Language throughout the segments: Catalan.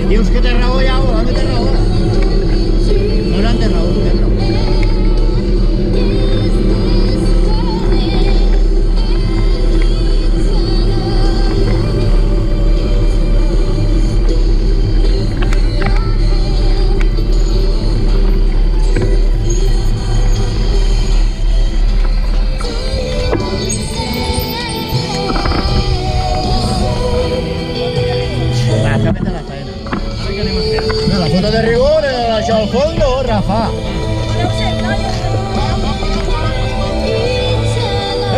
Dius que té raó ja, o no té raó? No té raó, té raó. La foto de rigor, això al fondo, Rafa.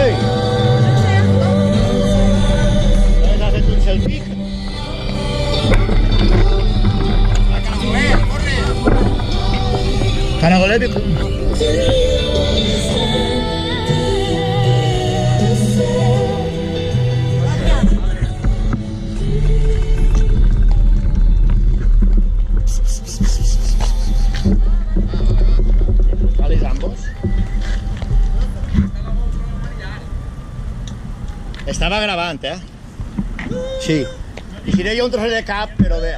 Ei! ¿Has fet un selfie? Caragolet, corre! Caragolet. Estava gravant, Sí. Eixiré jo un trosset de cap, però bé.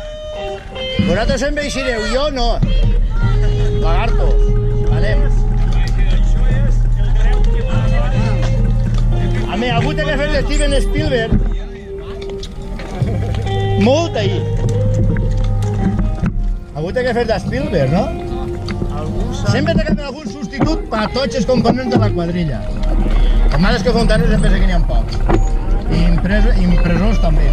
Vosaltres sempre eixireu, jo no. Lagarto. Anem. A mi, algú té que fer de Steven Spielberg. Molt ahir. Algú té que fer de Spielberg, no? Sempre té que haver algun substitut per a tots els components de la quadrilla. Els males que Fontanos sempre sé que n'hi ha pocs. I impressors també.